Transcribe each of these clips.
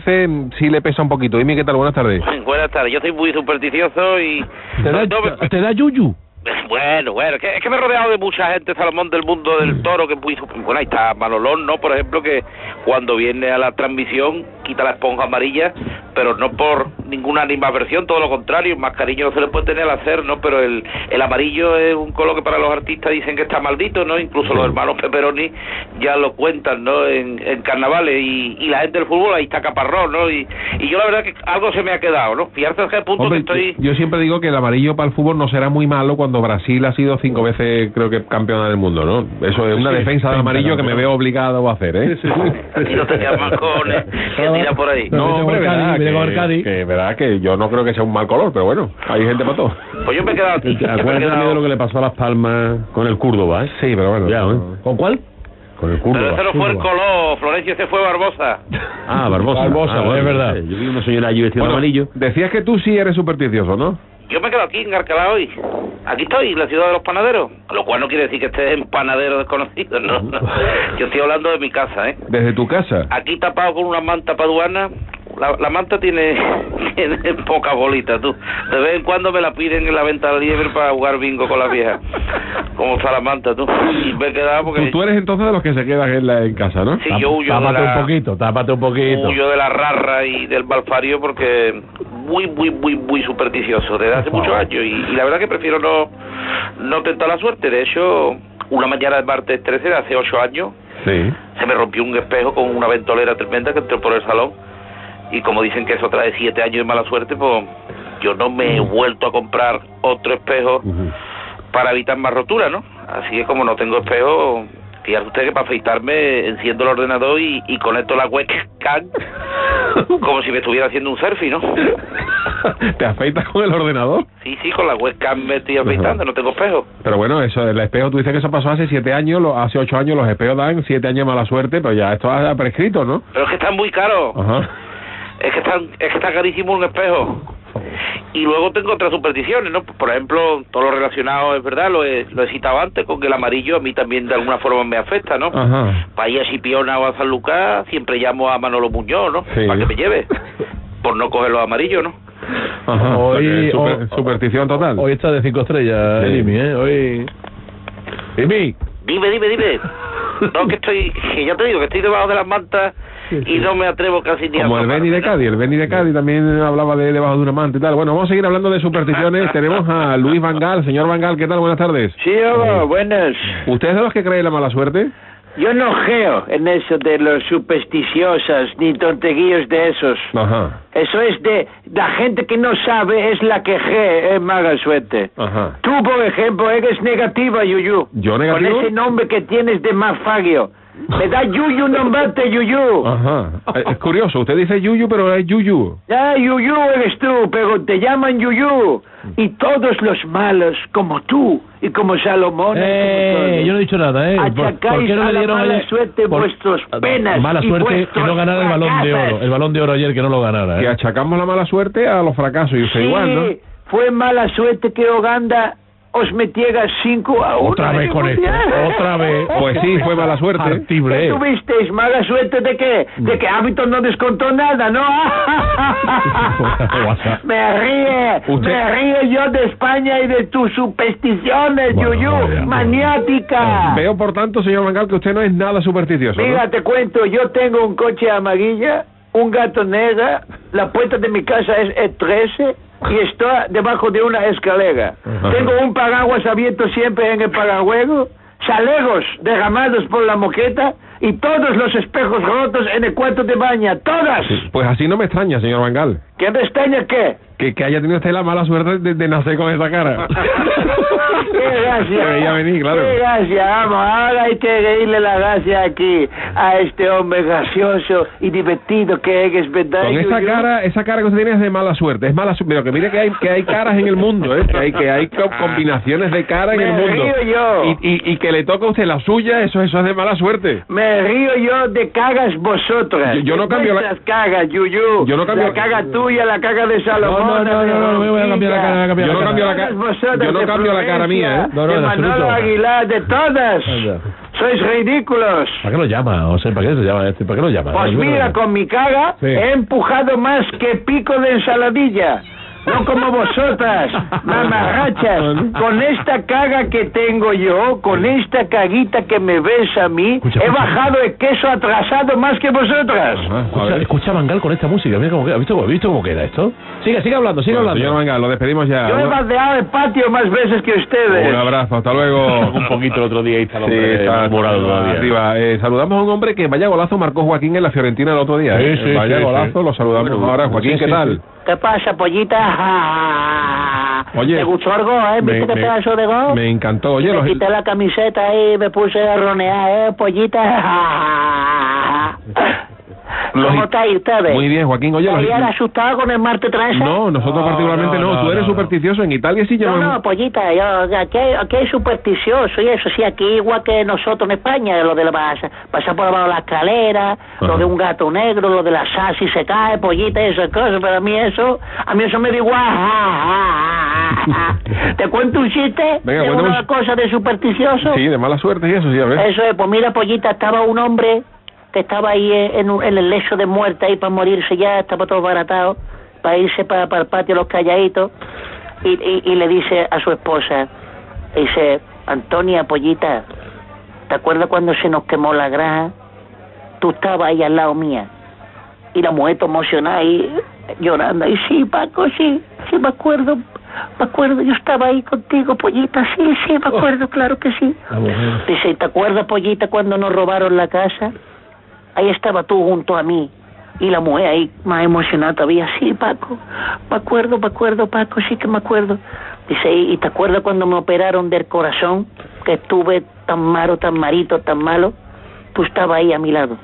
Sí le pesa un poquito. Dime qué tal, buenas tardes. Buenas tardes, yo soy muy supersticioso y... ¿Te da yuyu? Bueno, es que me he rodeado de mucha gente, Salomón, del mundo del toro, que es muy... Bueno, ahí está Manolón, ¿no? Por ejemplo, que cuando viene a la transmisión quita la esponja amarilla, pero no por ninguna animadversión, todo lo contrario, más cariño no se le puede tener al hacer, ¿no? Pero el amarillo es un color que para los artistas dicen que está maldito, ¿no? Incluso los hermanos Pepperoni ya lo cuentan, ¿no? En carnavales, y la gente del fútbol, ahí está Caparrós, ¿no? Y yo la verdad que algo se me ha quedado, ¿no? Fíjate hasta qué punto. Hombre, que estoy... Yo siempre digo que el amarillo para el fútbol no será muy malo cuando Brasil ha sido 5 veces, creo que, campeona del mundo, ¿no? Eso es una defensa del amarillo que me veo obligado a hacer, ¿eh? Y no tenía más cojones que tirar por ahí. No, hombre, verdad que yo no creo que sea un mal color, pero bueno, hay gente para todo. Pues yo me he quedado aquí. Acuérdate también de lo que le pasó a Las Palmas con el Córdoba, ¿eh? Sí, pero bueno. Ya, ¿eh? ¿Con cuál? Con el Córdoba. Pero ese no fue el color, Florencio, ese fue Barbosa. Ah, Barbosa, bueno, es verdad. Yo vi una señora allí vestida de amarillo. Decías que tú sí eres supersticioso, ¿no? Yo me quedo aquí en Alcalá hoy. Aquí estoy, en la ciudad de los panaderos. Lo cual no quiere decir que estés en panadero desconocido, ¿no? Yo estoy hablando de mi casa, ¿eh? ¿Desde tu casa? Aquí tapado con una manta paduana. La manta tiene pocas bolitas, tú. De vez en cuando me la piden en la venta de liebre para jugar bingo con la vieja. ¿Cómo está la manta, tú? Y me he quedado porque... Tú eres entonces de los que se quedan en casa, ¿no? Sí, yo huyo Tápate un poquito. Huyo de la rarra y del malfario porque muy supersticioso desde hace muchos años. Y la verdad que prefiero no tentar la suerte. De hecho, una mañana de martes 13 de hace 8 años, sí, se me rompió un espejo con una ventolera tremenda que entró por el salón. Y como dicen que eso trae 7 años de mala suerte, pues yo no me he vuelto a comprar otro espejo para evitar más roturas, ¿no? Así que como no tengo espejo, fíjate usted que para afeitarme enciendo el ordenador y conecto la webcam como si me estuviera haciendo un selfie, ¿no? ¿Te afeitas con el ordenador? Sí, con la webcam me estoy afeitando, no tengo espejo. Pero bueno, eso, el espejo, tú dices que eso pasó hace 7 años, hace 8 años los espejos dan 7 años de mala suerte, pero ya esto ha prescrito, ¿no? Pero es que están muy caros. Ajá. Es que está carísimo un espejo. Y luego tengo otras supersticiones, ¿no? Por ejemplo, todo lo relacionado, es verdad, lo he citado antes, con que el amarillo a mí también de alguna forma me afecta, ¿no? Ajá. Para ir a Chipiona o a San Lucas siempre llamo a Manolo Muñoz, ¿no? Sí. Para que me lleve, por no coger los amarillos, ¿no? Ajá. Hoy, superstición total. Hoy está de 5 estrellas, sí. Jimmy, ¿eh? Hoy... Jimmy. Dime. No, que ya te digo, que estoy debajo de las mantas y no me atrevo casi ni a... Como el Beni de Cádiz, también hablaba de debajo de una manta y tal. Bueno, vamos a seguir hablando de supersticiones. Tenemos a Luis Van Gaal. Señor Van Gaal, ¿qué tal? Buenas tardes. Sí, hola, buenas. ¿Usted es de los que cree en la mala suerte? Yo no creo en eso de los supersticiosos ni tonterías de esos. Ajá. Eso es de la gente que no sabe, es la que cree en mala suerte. Ajá. Tú, por ejemplo, eres negativa, Yuyu. ¿Yo negativo? Con ese nombre que tienes de Mafagio. Me da Yuyu nombrarte Yuyu. Ajá. Es curioso, usted dice Yuyu, pero es Yuyu. Ah, Yuyu eres tú, pero te llaman Yuyu. Y todos los malos, como tú y como Salomón. Yo no he dicho nada, ¿eh? Achacáis ¿Por qué no a le la dieron mala ayer suerte vuestros penas mala y suerte vuestros que no ganara el Balón de Oro. El Balón de Oro ayer que no lo ganara, ¿eh? Que achacamos la mala suerte a los fracasos y usted sí, igual, ¿no? Fue mala suerte que Uganda os metiera 5-1. Otra vez con esto, otra vez. Pues sí, fue mala suerte. Artible. ¿Qué tuvisteis? ¿Mala suerte de qué? De que Hábitos no descontó nada, ¿no? Me ríe yo de España y de tus supersticiones, Yuyu, maniática. Veo, por tanto, señor Van Gaal, que usted no es nada supersticioso, ¿no? Mira, te cuento, yo tengo un coche amarilla, un gato negro, la puerta de mi casa es E13 y está debajo de una escalera. Tengo un paraguas abierto siempre en el paraguero, chalegos derramados por la moqueta y todos los espejos rotos en el cuarto de baño, todas. Sí, pues así no me extraña, señor Van Gaal. ¿Qué me extraña qué? Que haya tenido usted la mala suerte de nacer con esa cara. ¡Qué gracia! Que veía venir, claro. ¡Qué gracia! Vamos, ahora hay que reírle la gracia aquí a este hombre gracioso y divertido que es, ¿verdad? Con esa cara que usted tiene es de mala suerte. Es mala suerte. Pero que mire que hay caras en el mundo, ¿eh? Que hay combinaciones de cara en el mundo. Me río yo. Y que le toca a usted la suya, eso es de mala suerte. Me río yo de cagas vosotras. Yo no cambio las cagas, Yuyu. Yo no cambio... La caga tuya, la caga de Salomón. No me voy a cambiar la cara. Yo no cambio la cara mía, ¿eh? De Manolo Aguilar, de todas. Sois ridículos. ¿Para qué lo llama? José, ¿para qué se llama este? ¿Para qué lo llama? Pues mira, con mi caga Sí. he empujado más que pico de ensaladilla. No como vosotras, mamarrachas. Con esta caga que tengo yo, con esta caguita que me ves a mí, Escucha, he escucha. bajado el queso atrasado más que vosotras. Escucha Mangal con esta música. Mira cómo, ¿has visto cómo queda esto? Sigue hablando, sigue hablando. Señor Mangal, lo despedimos ya. Yo he baldeado el patio más veces que ustedes. Un abrazo, hasta luego. Un poquito el otro día y está el Sí, hombre está morado todavía. arriba. Saludamos a un hombre que vaya golazo marcó Joaquín en la Fiorentina el otro día. Sí, sí, vaya sí, golazo, sí. lo saludamos ahora. Joaquín, Sí, ¿qué sí, tal? sí. ¿Qué pasa, pollita? Oye, ¿Te gustó el gol, ¿Viste qué pedazo de gol? me encantó. Oye, Me quité la camiseta y me puse a ronear, pollita. ¿Cómo estáis ustedes? Muy bien, Joaquín. Oye, ¿Estarían asustados con el martes 13? no, nosotros No, particularmente no. Tú eres no. supersticioso. En Italia sí No, llevan... no, pollita, yo, aquí hay supersticioso y eso, sí, aquí igual que nosotros en España, lo de la pasar por abajo de la escalera, lo de un gato negro, lo de la sal si se cae, pollita y esas cosas, pero a mí eso me da igual. ¿Te cuento un chiste? Venga, de cuéntame una un- cosa de supersticioso. Sí, de mala suerte y eso, sí, a ver. Eso es, pues mira, pollita, estaba un hombre que estaba ahí en el lecho de muerte ahí para morirse ya, estaba todo baratado, para irse para el patio los calladitos, y le dice a su esposa, dice, Antonia, pollita, ¿te acuerdas cuando se nos quemó la granja? Tú estabas ahí al lado mía. Y la mujer toda emocionada y llorando, y sí, Paco, sí me acuerdo, yo estaba ahí contigo, pollita, sí, me acuerdo, claro que sí. La mujer. Dice, ¿te acuerdas, pollita, cuando nos robaron la casa? Ahí estaba tú junto a mí. Y la mujer ahí, más emocionada todavía, sí, Paco, me acuerdo, Paco, sí que me acuerdo. Dice, ¿y te acuerdas cuando me operaron del corazón? Que estuve tan malo, tan malito, tan malo. Tú estabas ahí a mi lado.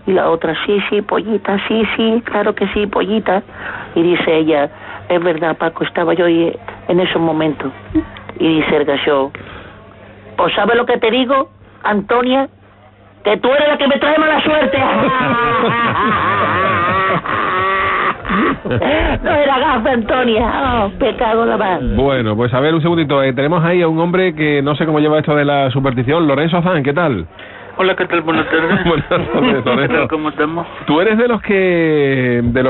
Y la otra, sí, pollita, sí, claro que sí, pollita. Y dice ella, es verdad, Paco, estaba yo ahí en esos momentos. Y dice el gallo, pues ¿sabes lo que te digo, Antonia? Que tú eres la que me trae mala suerte. No era gafa, Antonia. Oh, pecado la mano. Bueno, pues a ver, un segundito. Tenemos ahí a un hombre que no sé cómo lleva esto de la superstición. Lorenzo Azán, ¿qué tal? Hola, ¿qué tal? Buenas tardes. Buenas tardes, ¿Qué Lorenzo. tal? ¿Cómo estamos? ¿Tú eres de los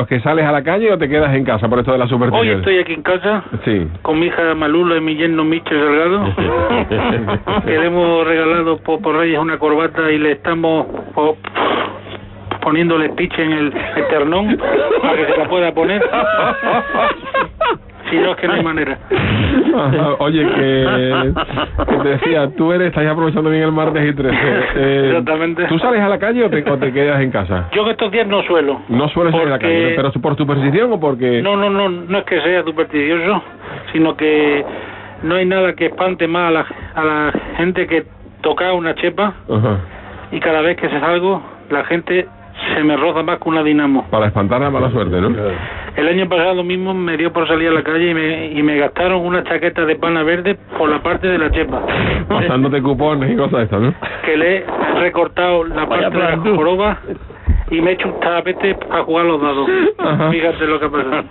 que sales a la calle o te quedas en casa por esto de la superstición? Hoy estoy aquí en casa Sí. con mi hija Malula y mi yerno Micho Salgado, que le hemos regalado por Reyes una corbata y le estamos poniéndole piche en el esternón para que se la pueda poner. Si no, es que no hay manera. Ajá. Oye, que te decía, tú estás aprovechando bien el martes y 13. Exactamente. ¿Tú sales a la calle o te quedas en casa? Yo que estos días no suelo. No sueles salir a la Porque- calle, pero ¿por superstición o porque...? No es que sea supersticioso, sino que no hay nada que espante más a la gente que toca una chepa, Ajá. y cada vez que se salgo, la gente se me roza más que una dinamo. Para espantar la mala suerte, ¿no? El año pasado mismo me dio por salir a la calle y me gastaron una chaqueta de pana verde por la parte de la chepa. Pasándote cupones y cosas de estas, ¿no? Que le he recortado la Vaya parte de la plan, tú. joroba y me he hecho un tapete para jugar los dados. Ajá. Fíjate lo que pasa.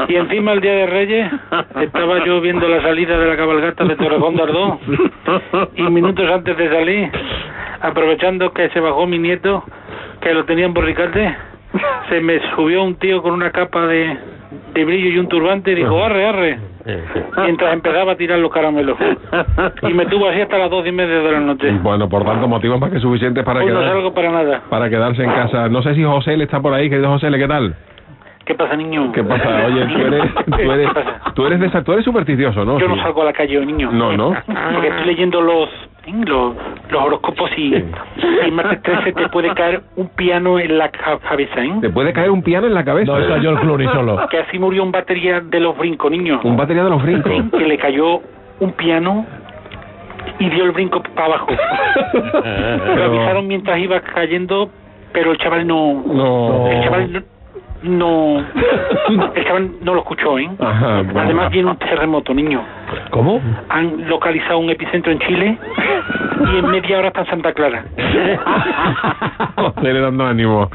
Y encima el día de Reyes estaba yo viendo la salida de la cabalgata de Torrejón de Ardós, y minutos antes de salir, aprovechando que se bajó mi nieto, que lo tenían por Ricarte, se me subió un tío con una capa de brillo y un turbante y dijo, arre, mientras empezaba a tirar los caramelos. Y me tuvo así hasta las 2:30 de la noche. Bueno, por tanto, motivos más que suficientes para Hoy no salgo para nada. quedarse en casa. No sé si José le está por ahí, querido José, ¿qué tal? ¿Qué pasa, niño? ¿Qué pasa? Oye, tú eres supersticioso, ¿no? Yo no Sí. salgo a la calle, niño. No, ¿no? Porque estoy leyendo los horóscopos y el martes 13 te puede caer un piano en la cabeza, ¿eh? ¿Te puede caer un piano en la cabeza? No, eso es George Clooney solo. Que así murió un batería de los brincos, niño. Un batería de los brincos. Que le cayó un piano y dio el brinco para abajo. Lo avisaron mientras iba cayendo, pero el chaval no... No. El chaval el chaval no lo escuchó, ¿eh? Ajá, bueno. Además viene un terremoto, niño. ¿Cómo? Han localizado un epicentro en Chile y en media hora está en Santa Clara. José le dando ánimo.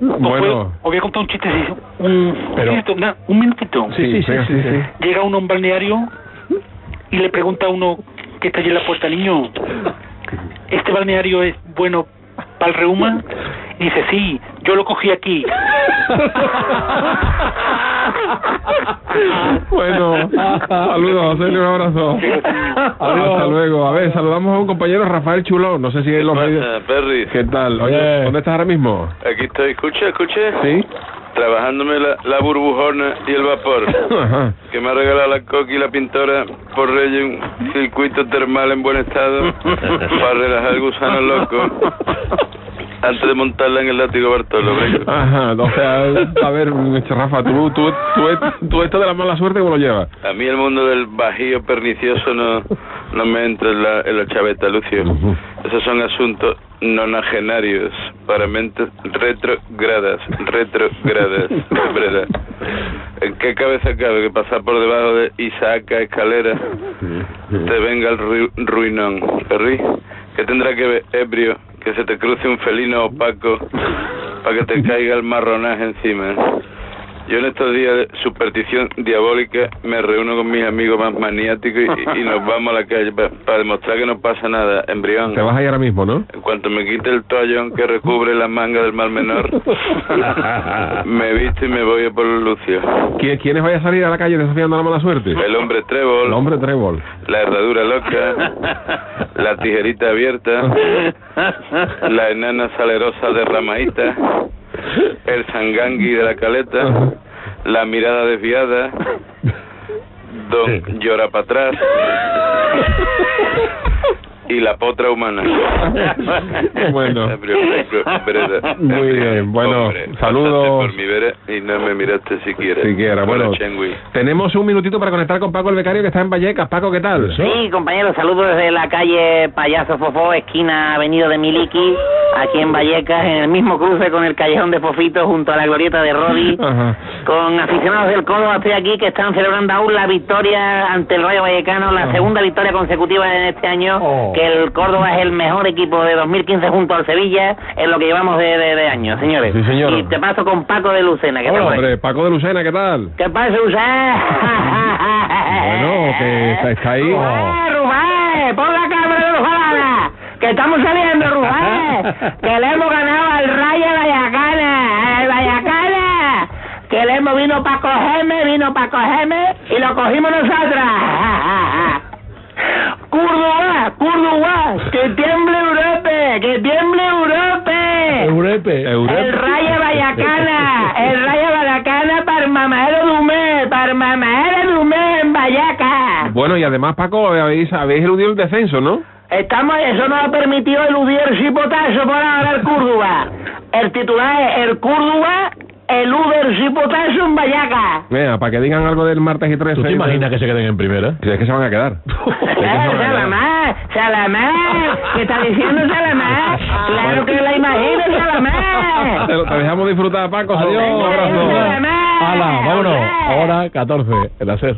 Bueno. Os voy a contar un chiste, sí. Pero- Un minutito. Sí. Llega uno a un balneario y le pregunta a uno que está allí en la puerta, niño, ¿este balneario es bueno para el reuma? Y dice, sí, yo lo cogí aquí. Bueno, saludos, José, un abrazo. Hasta luego. A ver, saludamos a un compañero, Rafael Chulón. No sé si él lo ha Perry. ¿Qué tal? Oye, ¿dónde estás ahora mismo? Aquí estoy, escuche. Sí. Trabajándome la burbujona y el vapor. Ajá. Que me ha regalado la Coqui y la pintora por Reyes un circuito termal en buen estado para relajar el gusano loco antes de montarla en el látigo Bartolo. Ajá, o sea, a ver, Rafa, tú esto de la mala suerte, ¿cómo lo llevas? A mí el mundo del bajío pernicioso no me entra en la chaveta, Lucio. Esos son asuntos nonagenarios para mentes retrogradas, ¿verdad? ¿En qué cabeza cabe que pasar por debajo de Isaaca Escalera te venga el ruinón, Perry? ¿Qué tendrá que ver, ebrio, que se te cruce un felino opaco para que te caiga el marronaje encima? Yo en estos días de superstición diabólica me reúno con mis amigos más maniáticos y nos vamos a la calle para demostrar que no pasa nada, embrión. Te vas a ir ahora mismo, ¿no? En cuanto me quite el toallón que recubre la manga del mal menor, me visto y me voy a por Lucio. ¿Quiénes vayan a salir a la calle desafiando la mala suerte? El hombre trébol. El hombre trébol. La herradura loca. La tijerita abierta. La enana salerosa derramadita. El sangangui de la caleta. La mirada desviada. Don llora para atrás. Y la potra humana. Bueno. Muy bien. Bueno, hombre, saludos. por mi vera y no me miraste siquiera. Bueno, tenemos un minutito para conectar con Paco el becario, que está en Vallecas. Paco, ¿qué tal? Sí, compañeros, saludos desde la calle Payaso Fofó, esquina Avenida de Miliki, aquí en Vallecas, en el mismo cruce con el Callejón de Fofito, junto a la glorieta de Rodi. Ajá. Con aficionados del Córdoba estoy aquí, que están celebrando aún la victoria ante el Rayo Vallecano, la segunda victoria consecutiva en este año, que el Córdoba es el mejor equipo de 2015 junto al Sevilla en lo que llevamos de años, señores. Sí, señor. Y te paso con Paco de Lucena. ¿Qué tal? Hombre, Paco de Lucena, ¿qué tal? ¿Qué pasa, Lucena? Bueno, que está ahí. Rubén, pon la cámara de los Falana, que estamos saliendo, Rubén, que le hemos ganado al Rayo Vallecana, el Vallecana, que le hemos vino para cogerme y lo cogimos nosotros. Córdoba, que tiemble Europe, el Rayo Vallecana para Mamajero Dumé en Vallecas. Bueno, y además, Paco, habéis eludido el descenso, ¿no? Eso nos ha permitido eludir el cipotazo por ahora el Córdoba. El titular es el Córdoba elude el cipotazo en Vallecas. Mira, para que digan algo del martes y 13. ¿Tú te imaginas que se queden en primera? Si es que se van a quedar. Salamá, ¿qué está diciendo Salamá? Claro que la imagino, Salamá. Te dejamos disfrutar, Paco. Adiós, un abrazo. Salamá. ¡Hala, vámonos! Ahora 14, el hacer.